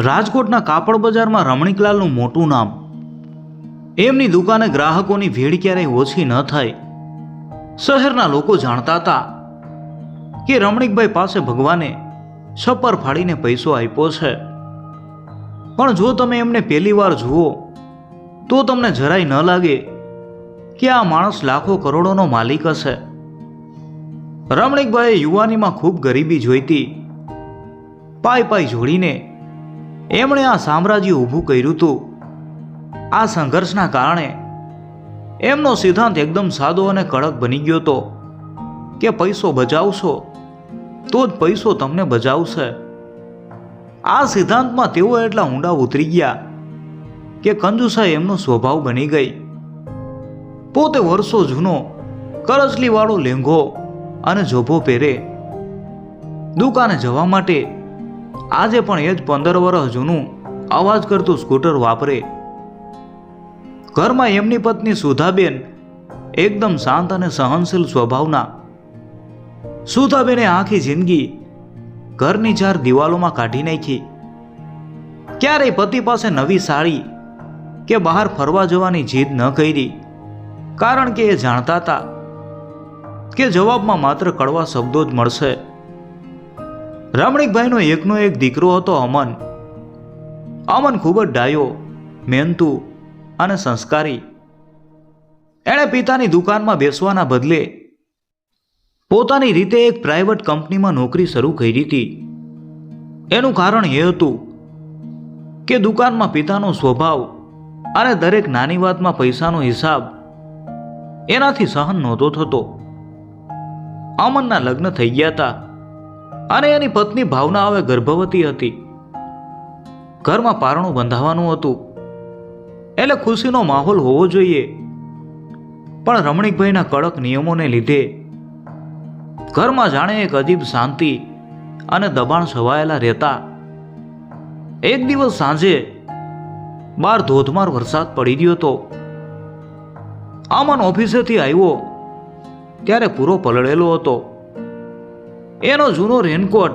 રાજકોટના કાપડ બજારમાં રમણીકલાલનું મોટું નામ. એમની દુકાને ગ્રાહકોની ભીડ ક્યારેય ઓછી ન થાય. શહેરના લોકો જાણતા હતા કે રમણીકભાઈ પાસે ભગવાને છપ્પર ફાડીને પૈસો આપ્યો છે. પણ જો તમે એમને પહેલી વાર જુઓ તો તમને જરાય ન લાગે કે આ માણસ લાખો કરોડોનો માલિક હશે. રમણીકભાઈએ યુવાનીમાં ખૂબ ગરીબી જોઈતી. પાઈ જોડીને એમણે આ સામ્રાજ્ય ઊભું કર્યું હતું. આ સંઘર્ષના કારણે એમનો સિદ્ધાંત એકદમ સાદો અને કડક બની ગયો હતો કે પૈસો બચાવશો તો જ પૈસો તમને બચાવશે. આ સિદ્ધાંતમાં તેઓ એટલા ઊંડા ઉતરી ગયા કે કંજુસાઈ એમનો સ્વભાવ બની ગઈ. પોતે વર્ષો જૂનો કરચલીવાળો લેંઘો અને જોભો પહેરે. દુકાને જવા માટે આજે પણ એ જ 15 વર્ષ જૂનું અવાજ કરતું સ્કૂટર વાપરે. ઘરમાં એમની પત્ની સુધાબેન એકદમ શાંત અને સહનશીલ સ્વભાવના. સુધાબેને આખી જિંદગી ઘરની 4 દિવાલોમાં કાઢી નાખી. ક્યારેય પતિ પાસે નવી સાડી કે બહાર ફરવા જવાની જીદ ન કરી, કારણ કે એ જાણતા હતા કે જવાબમાં માત્ર કડવા શબ્દો જ મળશે. રમણીકભાઈનો એકનો એક દીકરો હતો અમન. અમન ખૂબ જ ડાયો, મહેનતુ અને સંસ્કારી. એણે પિતાની દુકાનમાં બેસવાના બદલે પોતાની રીતે એક પ્રાઇવેટ કંપનીમાં નોકરી શરૂ કરી હતી. એનું કારણ એ હતું કે દુકાનમાં પિતાનો સ્વભાવ અને દરેક નાની વાતમાં પૈસાનો હિસાબ એનાથી સહન નહોતો થતો. અમનના લગ્ન થઈ ગયા હતા અને એની પત્ની ભાવના હવે ગર્ભવતી હતી. ઘરમાં પારણું બંધાવવાનું હતું એટલે ખુશીનો માહોલ હોવો જોઈએ. પણ રમણીકભાઈના કડક નિયમોને લીધે ઘરમાં જાણે એક અજીબ શાંતિ અને દબાણ છવાયેલા રહેતા. એક દિવસ સાંજે બહાર ધોધમાર વરસાદ પડી રહ્યો હતો. અમન ઓફિસેથી આવ્યો ત્યારે પૂરો પલળેલો હતો. એનો જૂનો રેનકોટ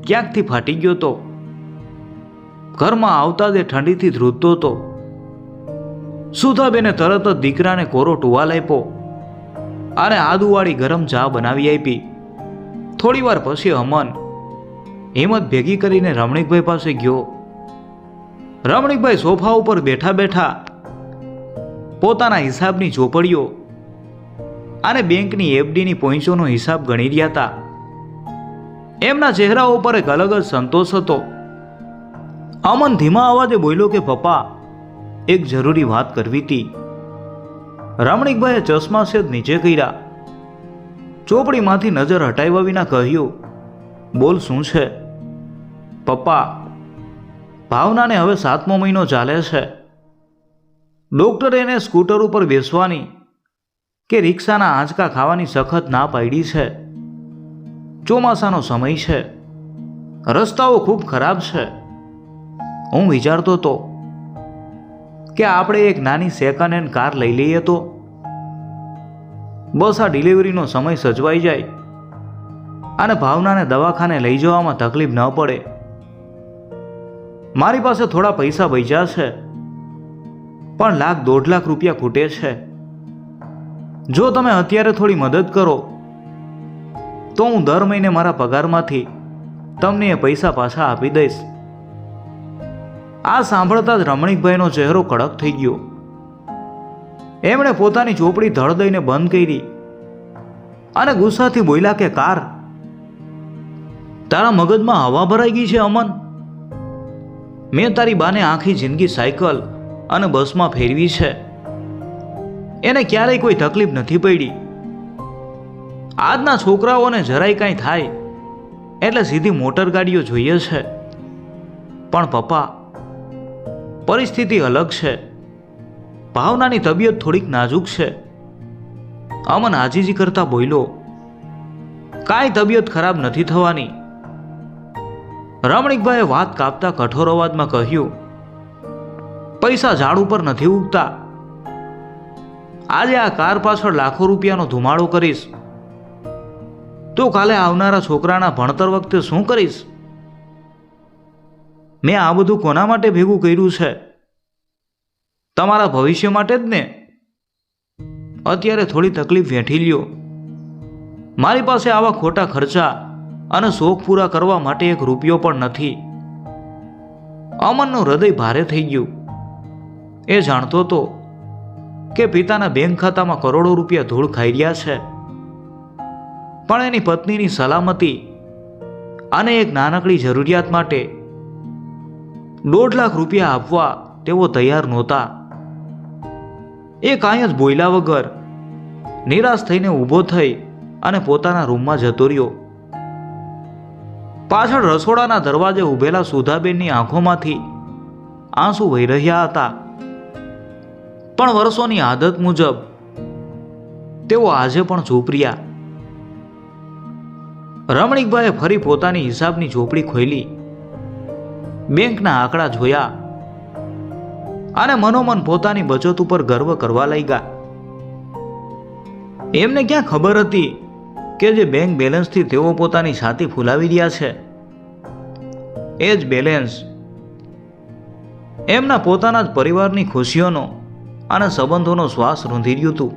ક્યાંકથી ફાટી ગયો હતો. ઘરમાં આવતા જ ઠંડીથી ધ્રુજતો હતો. સુધાબેને તરત જ દીકરાને કોરો ટુવાલ આપ્યો અને આદુવાળી ગરમ ચા બનાવી આપી. થોડી વાર પછી અમન હિંમત ભેગી કરીને રમણીકભાઈ પાસે ગયો. રમણીકભાઈ સોફા ઉપર બેઠા બેઠા પોતાના હિસાબની ચોપડીઓ અને બેંકની એફડીની પોઈન્ટોનો હિસાબ ગણી રહ્યા હતા. એમના ચહેરા ઉપર એક અલગ જ સંતોષ હતો. અમન ધીમા અવાજે બોલ્યો કે પપ્પા, એક જરૂરી વાત કરવી હતી. રમણીકભાઈએ ચશ્મા સેજ નીચે કર્યા. ચોપડીમાંથી નજર હટાવ્યા વિના કહ્યું, બોલ, શું છે? પપ્પા, ભાવનાને હવે 7મો મહિનો ચાલે છે. ડોક્ટરે એને સ્કૂટર ઉપર બેસવાની કે રિક્ષાના આંચકા ખાવાની સખત ના પાડી છે. ચોમાસાનો સમય છે, રસ્તાઓ ખૂબ ખરાબ છે. હું વિચારતો હતો કે આપણે એક નાની સેકન્ડ હેન્ડ કાર લઈ લઈએ તો બસ આ ડિલિવરીનો સમય સચવાઈ જાય અને ભાવનાને દવાખાને લઈ જવામાં તકલીફ ન પડે. મારી પાસે થોડા પૈસા બચ્યા છે, પણ 1.5 લાખ રૂપિયા ખૂટે છે. જો તમે અત્યારે થોડી મદદ કરો તો હું દર મહિને મારા પગારમાંથી તમને એ પૈસા પાછા આપી દઈશ. આ સાંભળતા જ રમણીકભાઈનો ચહેરો કડક થઈ ગયો. એમણે પોતાની ચોપડી ધડ દઈને બંધ કરી અને ગુસ્સાથી બોલ્યા કે કાર? તારા મગજમાં હવા ભરાઈ ગઈ છે અમન. મેં તારી બાને આખી જિંદગી સાયકલ અને બસમાં ફેરવી છે. એને ક્યારેય કોઈ તકલીફ નથી પડી. આજના છોકરાઓને જરાય કાંઈ થાય એટલે સીધી મોટર ગાડીઓ જોઈએ છે. પણ પપ્પા, પરિસ્થિતિ અલગ છે. ભાવનાની તબિયત થોડીક નાજુક છે. અમન આજીજી કરતા બોલ્યો, કાંઈ તબિયત ખરાબ નથી થવાની. રમણીકભાઈએ વાત કાપતા કઠોર અવાજમાં કહ્યું, પૈસા ઝાડ ઉપર નથી ઉગતા. આજે આ કાર પાછળ લાખો રૂપિયાનો ધુમાડો કરીશ તો કાલે આવનારા છોકરાના ભણતર વખતે શું કરીશ? મેં આ બધું કોના માટે ભેગું કર્યું છે? તમારા ભવિષ્ય માટે જ ને. અત્યારે થોડી તકલીફ વેઠી લ્યો. મારી પાસે આવા ખોટા ખર્ચા અને શોખ પૂરા કરવા માટે એક રૂપિયો પણ નથી. અમનનું હૃદય ભારે થઈ ગયું. એ જાણતો હતો કે પિતાના બેંક ખાતામાં કરોડો રૂપિયા ધૂળ ખાઈ રહ્યા છે, પણ એની પત્નીની સલામતી અને એક નાનકડી જરૂરિયાત માટે 1.5 લાખ રૂપિયા આપવા તેઓ તૈયાર નહોતા. એ કાંઈ જ બોલ્યા વગર નિરાશ થઈને ઊભો થઈ અને પોતાના રૂમમાં જતો રહ્યો. પાછળ રસોડાના દરવાજે ઊભેલા સુધાબેનની આંખોમાંથી આંસુ વહી રહ્યા હતા, પણ વર્ષોની આદત મુજબ તેઓ આજે પણ ચૂપ રહ્યા. રમણીકભાઈએ ફરી પોતાની હિસાબની ચોપડી ખોલી, બેંકના આંકડા જોયા અને મનોમન પોતાની બચત ઉપર ગર્વ કરવા લાગ્યા. એમને ક્યાં ખબર હતી કે જે બેંક બેલેન્સથી તેઓ પોતાની છાતી ફૂલાવી રહ્યા છે, એ જ બેલેન્સ એમના પોતાના જ પરિવારની ખુશીઓનો અને સંબંધોનો શ્વાસ રૂંધી રહ્યું હતું.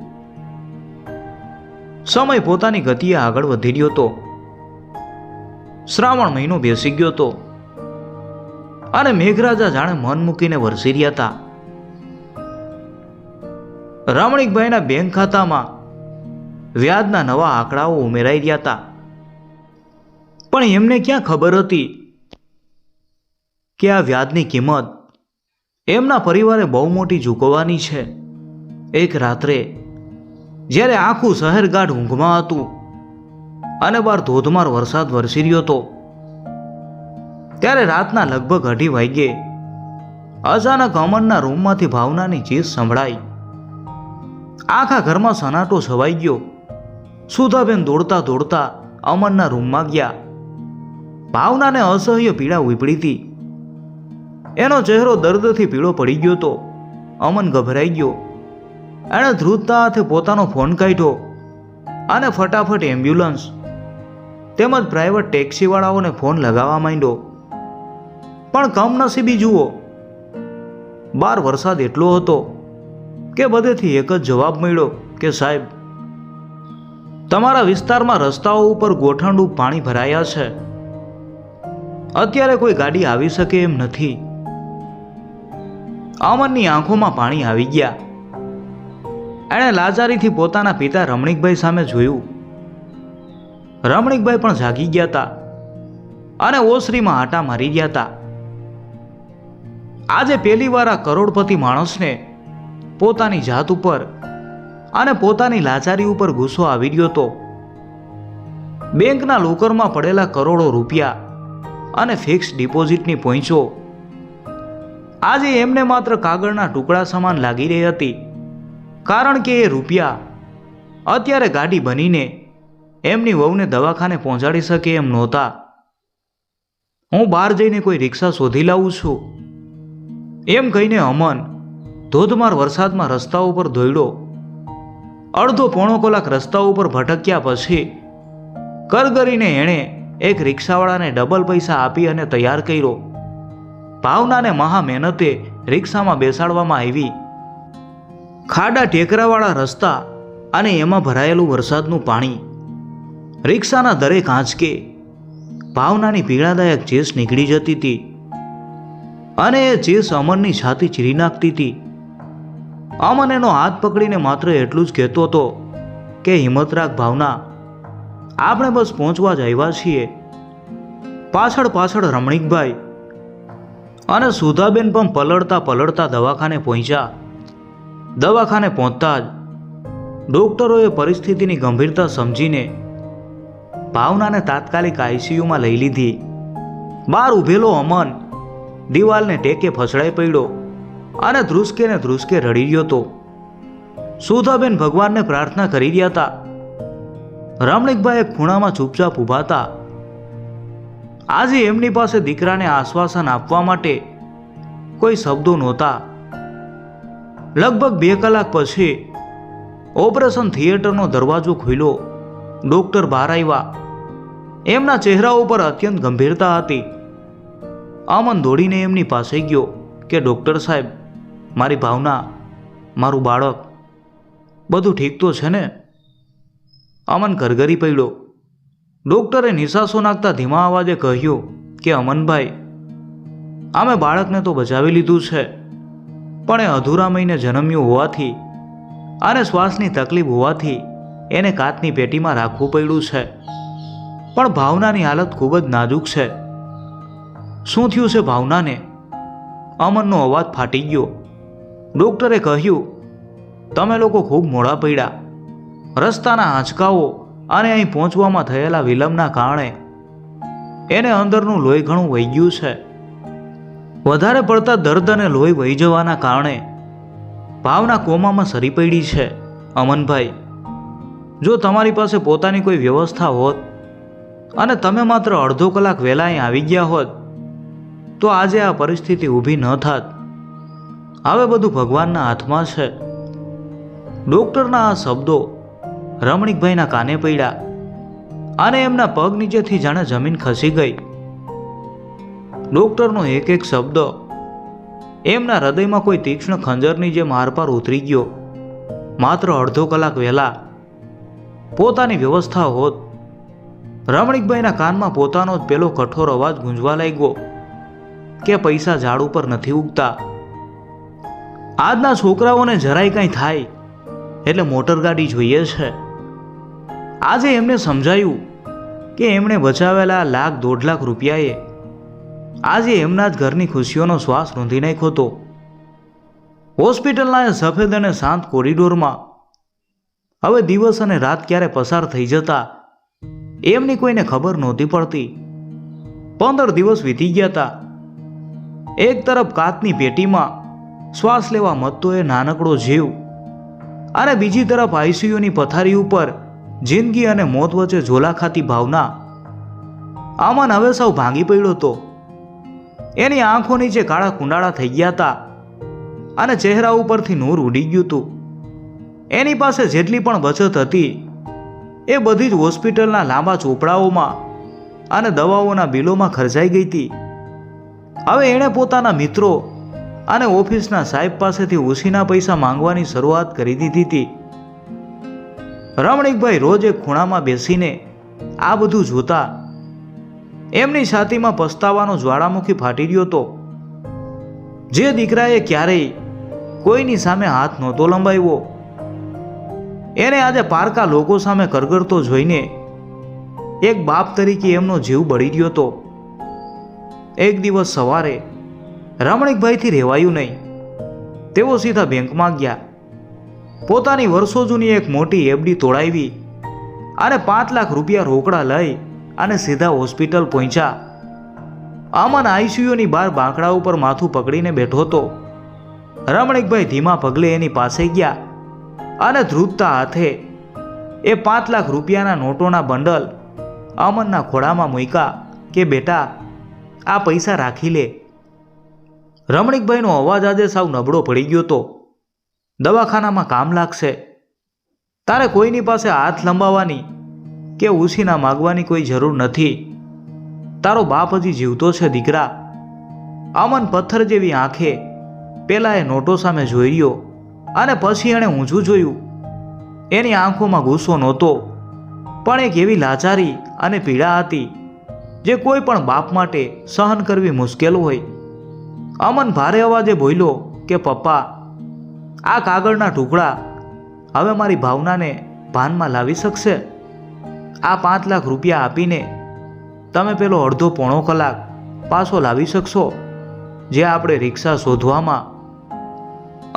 સમય પોતાની ગતિએ આગળ વધી રહ્યો હતો. શ્રાવણ મહિનો બેસી ગયો હતો અને મેઘરાજા જાણે મન મૂકીને વરસી રહ્યા હતા. રમણીકભાઈના બેંક ખાતામાં વ્યાજના નવા આંકડાઓ ઉમેરાઈ રહ્યા હતા, પણ એમને ક્યાં ખબર હતી કે આ વ્યાજની કિંમત એમના પરિવારે બહુ મોટી ચૂકવવાની છે. એક રાત્રે જ્યારે આખું શહેર ગાઢ ઊંઘમાં હતું અને બહાર ધોધમાર વરસાદ વરસી રહ્યો હતો, ત્યારે રાતના લગભગ 2:30 વાગ્યે અચાનક અમનના રૂમમાંથી ભાવનાની ચીસ સંભળાઈ. આખા ઘરમાં સનાટો છવાઈ ગયો. સુધાબેન દોડતા દોડતા અમનના રૂમમાં ગયા. ભાવનાને અસહ્ય પીડા ઉપડી હતી. એનો ચહેરો દર્દથી પીળો પડી ગયો હતો. અમન ગભરાઈ ગયો. એણે ધ્રુજતા હાથે પોતાનો ફોન કાઢ્યો અને ફટાફટ એમ્બ્યુલન્સ તેમજ પ્રાઇવેટ ટેક્સીવાળાઓને ફોન લગાવવા માંડ્યો. પણ કમનસીબી જુઓ, બહાર વરસાદ એટલો હતો કે બધેથી એક જ જવાબ મળ્યો કે સાહેબ, તમારા વિસ્તારમાં રસ્તાઓ ઉપર ગોઠણરૂપ પાણી ભરાયા છે. અત્યારે કોઈ ગાડી આવી શકે એમ નથી. અમનની આંખોમાં પાણી આવી ગયા. એણે લાચારીથી પોતાના પિતા રમણીકભાઈ સામે જોયું. રમણીકભાઈ પણ જાગી ગયા હતા અને ઓસરીમાં આટા મારી ગયા હતા. આજે પહેલી વાર આ કરોડપતિ માણસને પોતાની જાત ઉપર અને પોતાની લાચારી ઉપર ગુસ્સો આવી રહ્યો હતો. બેંકના લોકરમાં પડેલા કરોડો રૂપિયા અને ફિક્સ ડિપોઝિટની પોઈંચો આજે એમને માત્ર કાગળના ટુકડા સમાન લાગી રહી હતી, કારણ કે એ રૂપિયા અત્યારે ગાડી બનીને એમની વહુને દવાખાને પહોંચાડી શકે એમ નહોતા. હું બહાર જઈને કોઈ રિક્ષા શોધી લાવું છું, એમ કહીને અમન ધોધમાર વરસાદમાં રસ્તા ઉપર દોડ્યો. અડધો પોણો કલાક રસ્તા ઉપર ભટક્યા પછી કરગરીને એણે એક રિક્ષાવાળાને ડબલ પૈસા આપી અને તૈયાર કર્યો. ભાવનાને મહા મહેનતે રિક્ષામાં બેસાડવામાં આવી. ખાડા ટેકરાવાળા રસ્તા અને એમાં ભરાયેલું વરસાદનું પાણી, રિક્ષાના દરેક આંચકે ભાવનાની પીડાદાયક ચેસ નીકળી જતી હતી અને એ ચેસ અમનની છાતી ચીરી નાખતી હતી. અમન એનો હાથ પકડીને માત્ર એટલું જ કહેતો હતો કે હિંમત રાખ ભાવના, આપણે બસ પહોંચવા જ આવ્યા છીએ. પાછળ પાછળ રમણીકભાઈ અને સુધાબેન પણ પલળતા પલળતા દવાખાને પહોંચ્યા. દવાખાને પહોંચતા જ ડોક્ટરોએ પરિસ્થિતિની ગંભીરતા સમજીને ભાવનાને તાત્કાલિક આઈસીયુમાં લઈ લીધી. બહાર ઊભેલો અમન દિવાલને ટેકે ફસડાઈ પડ્યો અને ધ્રુસકે ને ધ્રુસકે રડી રહ્યો હતો. સુધાબેન ભગવાનને પ્રાર્થના કરી રહ્યા હતા. રમણીકભાઈ એક ખૂણામાં ચૂપચાપ ઊભા હતા. આજે એમની પાસે દીકરાને આશ્વાસન આપવા માટે કોઈ શબ્દો નહોતા. લગભગ 2 કલાક પછી ઓપરેશન થિયેટરનો દરવાજો ખુલ્યો. ડોક્ટર બહાર આવ્યા. એમના ચહેરા ઉપર અત્યંત ગંભીરતા હતી. અમન દોડીને એમની પાસે ગયો કે ડૉક્ટર સાહેબ, મારી ભાવના, મારું બાળક, બધું ઠીક તો છે ને? અમન કરગરી પડ્યો. ડૉક્ટરે નિસાસો નાખતા ધીમા અવાજે કહ્યું કે અમનભાઈ, અમે બાળકને તો બચાવી લીધું છે, પણ એ અધૂરા મહિને જન્મ્યું હોવાથી અને શ્વાસની તકલીફ હોવાથી એને કાચની પેટીમાં રાખવું પડ્યું છે. પણ ભાવનાની હાલત ખૂબ જ નાજુક છે. શું થયું છે ભાવનાને? અમનનો અવાજ ફાટી ગયો. ડૉક્ટરે કહ્યું, તમે લોકો ખૂબ મોડા પડ્યા. રસ્તાના આંચકાઓ અને અહીં પહોંચવામાં થયેલા વિલંબના કારણે એને અંદરનું લોહી ઘણું વહી ગયું છે. વધારે પડતા દર્દ અને લોહી વહી જવાના કારણે ભાવના કોમામાં સરી પડી છે. અમનભાઈ, જો તમારી પાસે પોતાની કોઈ વ્યવસ્થા હોત અને તમે માત્ર અડધો કલાક વહેલા અહીં આવી ગયા હોત તો આજે આ પરિસ્થિતિ ઊભી ન થાત. હવે બધું ભગવાનના હાથમાં છે. ડૉક્ટરના આ શબ્દો રમણીકભાઈના કાને પડ્યા અને એમના પગ નીચેથી જાણે જમીન ખસી ગઈ. ડૉક્ટરનો એક એક શબ્દ એમના હૃદયમાં કોઈ તીક્ષ્ણ ખંજરની જેમ આરપાર ઉતરી ગયો. માત્ર અડધો કલાક વહેલા પોતાની વ્યવસ્થા હોત. રમણીકભાઈના કાનમાં પોતાનો જ પેલો કઠોર અવાજ ગુંજવા લાગ્યો કે પૈસા ઝાડ ઉપર નથી ઉગતા. આજના છોકરાઓને જરાય કંઈ થાય એટલે મોટરગાડી જોઈએ છે. આજે એમને સમજાયું કે એમણે બચાવેલા ₹1,00,000-1,50,000 આજે એમના જ ઘરની ખુશીઓનો શ્વાસ રૂંધી નાખ્યો હતો. હોસ્પિટલના એ સફેદ અને શાંત કોરિડોરમાં હવે દિવસ અને રાત ક્યારે પસાર થઈ જતા એમની કોઈને ખબર નહોતી પડતી. 15 દિવસ વીતી ગયા હતા. એક તરફ કાચની પેટીમાં શ્વાસ લેવા મથતો એ નાનકડો જીવ અને બીજી તરફ આઈસીયુની પથારી ઉપર જિંદગી અને મોત વચ્ચે ઝોલા ખાતી ભાવના. અમન હવે સૌ ભાંગી પડ્યો હતો. એની આંખો નીચે કાળા કુંડાળા થઈ ગયા હતા અને ચહેરા ઉપરથી નૂર ઉડી ગયું હતું. એની પાસે જેટલી પણ બચત હતી એ બધી જ હોસ્પિટલના લાંબા ચોપડાઓમાં અને દવાઓના બિલોમાં ખર્ચાઈ ગઈ હતી. હવે એણે પોતાના મિત્રો અને ઓફિસના સાહેબ પાસેથી ઉછીના પૈસા માંગવાની શરૂઆત કરી દીધી હતી. રમણીકભાઈ રોજ એક ખૂણામાં બેસીને આ બધું જોતા. એમની છાતીમાં પસ્તાવાનો જ્વાળામુખી ફાટી રહ્યો હતો. જે દીકરાએ ક્યારેય કોઈની સામે હાથ નહોતો લંબાવ્યો એને આજે પારકા લોકો સામે કરગરતો જોઈને એક બાપ તરીકે એમનો જીવ બળી રહ્યો હતો. એક દિવસ સવારે રમણીકભાઈથી રહેવાયું નહીં. તેઓ સીધા બેંકમાં ગયા. પોતાની વર્ષો જૂની એક મોટી એફડી તોડાવી અને ₹5,00,000 રોકડા લઈ અને સીધા હોસ્પિટલ પહોંચ્યા. અમન આઈસીયુની બહાર બાંકડા ઉપર માથું પકડીને બેઠો હતો. રમણીકભાઈ ધીમા પગલે એની પાસે ગયા અને ધ્રુજતા હાથે એ ₹5,00,000 નોટોના બંડલ અમનના ખોળામાં મૂક્યા કે બેટા, આ પૈસા રાખી લે. રમણીકભાઈનો અવાજ આજે સાવ નબળો પડી ગયો હતો. દવાખાનામાં કામ લાગશે. તારે કોઈની પાસે હાથ લંબાવવાની કે ઉછીના માગવાની કોઈ જરૂર નથી. તારો બાપ હજી જીવતો છે દીકરા. અમન પથ્થર જેવી આંખે પેલા એ નોટો સામે જોઈ રહ્યો અને પછી એણે ઊંચું જોયું. એની આંખોમાં ગુસ્સો નહોતો, પણ એક એવી લાચારી અને પીડા હતી જે કોઈ પણ બાપ માટે સહન કરવી મુશ્કેલ હોય. અમન ભારે અવાજે બોલ્યો કે પપ્પા, આ કાગળના ટુકડા હવે મારી ભાવનાને ભાનમાં લાવી શકશે? આ ₹5,00,000 આપીને તમે પેલો અડધો પોણો કલાક પાછો લાવી શકશો જે આપણે રિક્ષા શોધવામાં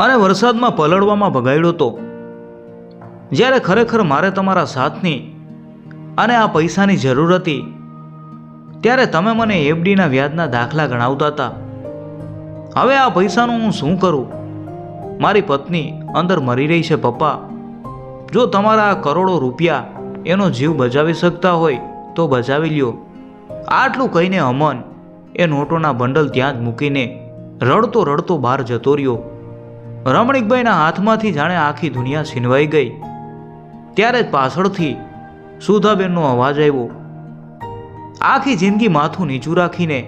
અને વરસાદમાં પલળવામાં બગાડ્યો હતો, જ્યારે ખરેખર મારે તમારા સાથની અને આ પૈસાની જરૂર હતી ત્યારે તમે મને એફડીના વ્યાજના દાખલા ગણાવતા હતા. હવે આ પૈસાનું હું શું કરું? મારી પત્ની અંદર મરી રહી છે પપ્પા. જો તમારા કરોડો રૂપિયા એનો જીવ બચાવી શકતા હોય તો બચાવી લ્યો. આટલું કહીને અમન એ નોટોના બંડલ ત્યાં જ મૂકીને રડતો રડતો બહાર જતો રહ્યો. રમણીકભાઈના હાથમાંથી જાણે આખી દુનિયા છીનવાઈ ગઈ. ત્યારે જ પાછળથી સુધાબેનનો અવાજ આવ્યો. આખી જિંદગી માથું નીચું રાખીને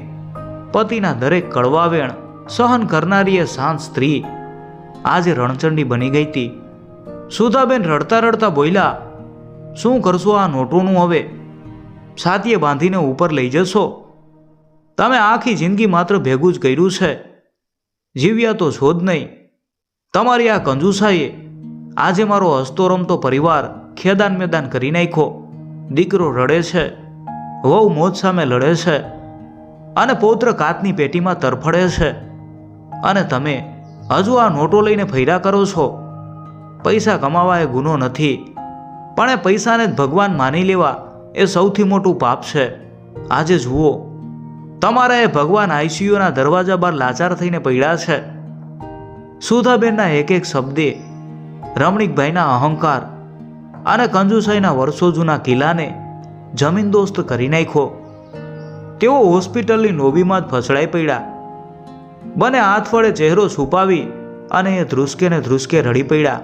પતિના દરેક કડવાવેણ સહન કરનારી એ શાંત સ્ત્રી આજે રણચંડી બની ગઈ હતી. સુધાબેન રડતા રડતા બોલ્યા, શું કરશો આ નોટોનું હવે? છાતીએ બાંધીને ઉપર લઈ જશો? તમે આખી જિંદગી માત્ર ભેગું જ કર્યું છે, જીવ્યા તો છો જ નહીં. તમારી આ કંજુસાઈએ આજે મારો હસતો રમતો પરિવાર ખેદાન મેદાન કરી નાખ્યો. દીકરો રડે છે, વહુ મોત સામે લડે છે અને પૌત્ર કાચની પેટીમાં તરફડે છે, અને તમે હજુ આ નોટો લઈને ફર્યા કરો છો. પૈસા કમાવા એ ગુનો નથી, પણ એ પૈસાને જ ભગવાન માની લેવા એ સૌથી મોટું પાપ છે. આજે જુઓ, તમારા એ ભગવાન આઈસીયુના દરવાજા બહાર લાચાર થઈને પડ્યા છે. સુધાબેનના એક એક શબ્દે રમણીકભાઈના અહંકાર અને કંજુસાઈના વર્ષો જૂના કિલ્લાને જમીનદોસ્ત કરી નાખ્યો. તેઓ હોસ્પિટલની લોબીમાં જ ફસડાઈ પડ્યા. બંને હાથ વડે ચહેરો છુપાવી અને એ ધ્રુસકે ને ધ્રુસકે રડી પડ્યા.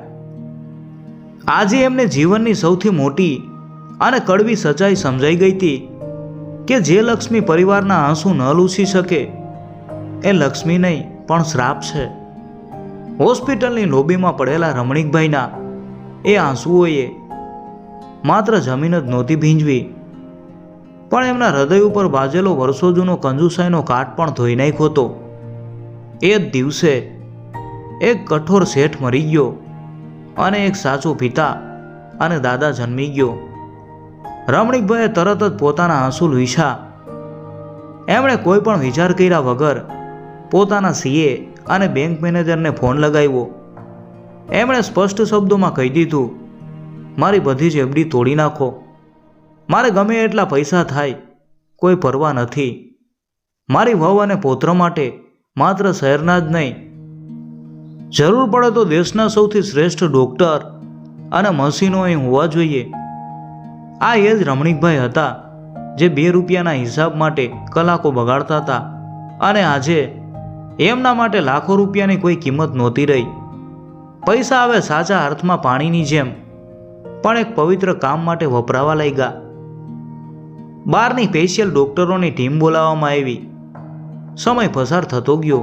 આજે એમને જીવનની સૌથી મોટી અને કડવી સચ્ચાઈ સમજાઈ ગઈ હતી કે જે લક્ષ્મી પરિવારના આંસુ ન લૂછી શકે એ લક્ષ્મી નહીં પણ શ્રાપ છે. હોસ્પિટલની લોબીમાં પડેલા રમણીકભાઈના એ આંસુઓએ માત્ર જમીન જ નહોતી ભીંજવી, પણ એમના હૃદય ઉપર બાજેલો વર્ષો જૂનો કંજુસાઈનો કાટ પણ ધોઈ નાખ્યો હતો. એ જ દિવસે એક કઠોર શેઠ મરી ગયો અને એક સાચો પિતા અને દાદા જન્મી ગયો. રમણીકભાઈએ તરત જ પોતાના આંસુ લૂછ્યા. એમણે કોઈ પણ વિચાર કર્યા વગર પોતાના સીએ અને બેંક મેનેજરને ફોન લગાવ્યો. એમણે સ્પષ્ટ શબ્દોમાં કહી દીધું, મારી બધી જ એફડી તોડી નાખો. મારે ગમે એટલા પૈસા થાય, કોઈ પરવા નથી. મારી વહુ અને પૌત્ર માટે માત્ર શહેરના જ નહીં, જરૂર પડે તો દેશના સૌથી શ્રેષ્ઠ ડૉક્ટર અને મશીનો અહીં હોવા જોઈએ. આ એ જ રમણીકભાઈ હતા જે 2 રૂપિયાના હિસાબ માટે કલાકો બગાડતા હતા, અને આજે એમના માટે લાખો રૂપિયાની કોઈ કિંમત નહોતી રહી. પૈસા હવે સાચા અર્થમાં પાણીની જેમ પણ એક પવિત્ર કામ માટે વપરાવા લાગ્યા. બહારની સ્પેશિયલ ડૉક્ટરોની ટીમ બોલાવવામાં આવી. સમય પસાર થતો ગયો.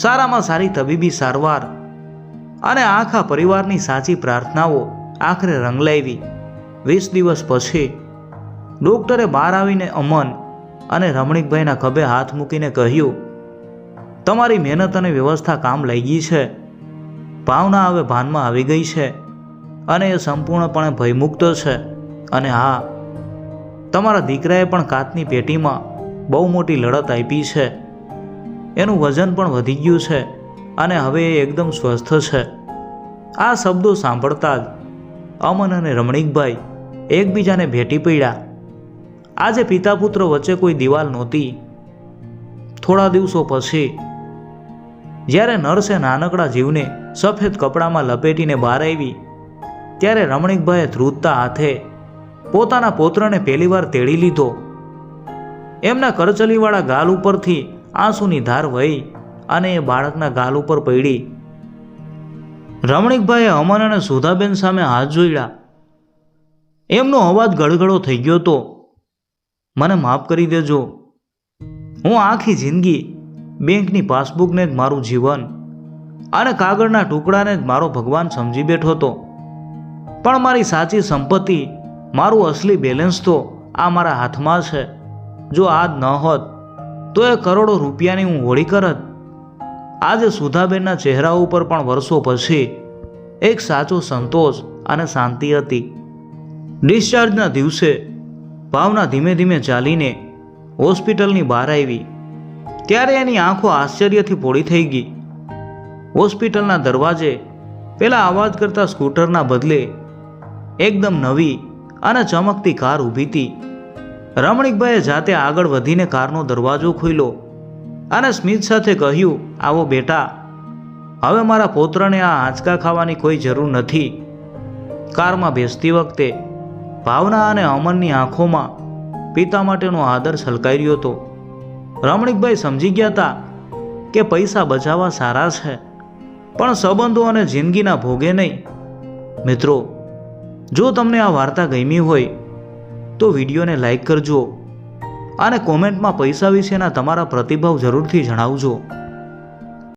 સારામાં સારી તબીબી સારવાર અને આખા પરિવારની સાચી પ્રાર્થનાઓ આખરે રંગ લાવી. 20 દિવસ પછી ડૉક્ટરે બહાર આવીને અમન અને રમણીકભાઈના ખભે હાથ મૂકીને કહ્યું, તમારી મહેનત અને વ્યવસ્થા કામ લાગી છે. ભાવના હવે ભાનમાં આવી ગઈ છે અને એ સંપૂર્ણપણે ભયમુક્ત છે. અને હા, તમારા દીકરાએ પણ કાચની પેટીમાં બહુ મોટી લડત આપી છે. એનું વજન પણ વધી ગયું છે અને હવે એ એકદમ સ્વસ્થ છે. આ શબ્દો સાંભળતા જ અમન અને રમણીકભાઈ એકબીજાને ભેટી પડ્યા. આજે પિતા પુત્ર વચ્ચે કોઈ દિવાલ નહોતી. થોડા દિવસો પછી જ્યારે નર્સે નાનકડા જીવને સફેદ કપડામાં લપેટીને બહાર આવી, ત્યારે રમણીકભાઈએ ધ્રુજતા હાથે પોતાના પૌત્રને પહેલીવાર તેડી લીધો. એમના કરચલીવાળા ગાલ ઉપરથી આંસુની ધાર વહી અને એ બાળકના ગાલ ઉપર પડી. રમણીકભાઈએ અમન અને સુધાબેન સામે હાથ જોડ્યા. એમનો અવાજ ગળગળો થઈ ગયો હતો, મને માફ કરી દેજો. હું આખી જિંદગી બેંકની પાસબુકને જ મારું જીવન અને કાગળના ટુકડાને જ મારો ભગવાન સમજી બેઠો હતો, પણ મારી સાચી સંપત્તિ, મારું અસલી બેલેન્સ તો આ મારા હાથમાં છે. જો આ જ ન હોત તો એ કરોડો રૂપિયાની હું હોળી કરત. આજે સુધાબેનના ચહેરા ઉપર પણ વર્ષો પછી એક સાચો સંતોષ અને શાંતિ હતી. ડિસ્ચાર્જના દિવસે ભાવના ધીમે ધીમે ચાલીને હોસ્પિટલની બહાર આવી, ત્યારે એની આંખો આશ્ચર્યથી પોળી થઈ ગઈ. હોસ્પિટલના દરવાજે પેલા અવાજ કરતા સ્કૂટરના બદલે એકદમ નવી અને ચમકતી કાર ઊભી હતી. રમણીકભાઈએ જાતે આગળ વધીને કારનો દરવાજો ખોલ્યો અને સ્મિત સાથે કહ્યું, આવો બેટા, હવે મારા પૌત્રને આ આંચકા ખાવાની કોઈ જરૂર નથી. કારમાં બેસતી વખતે ભાવના અને અમનની આંખોમાં પિતા માટેનો આદર છલકાઈ રહ્યો હતો. રમણીકભાઈ સમજી ગયા હતા કે પૈસા બચાવવા સારા છે, પણ સંબંધો અને જિંદગીના ભોગે નહીં. મિત્રો, જો તમને આ વાર્તા ગમી હોય તો વિડીયોને લાઈક કરજો અને કોમેન્ટમાં પૈસા વિશેના તમારા પ્રતિભાવ જરૂરથી જણાવજો.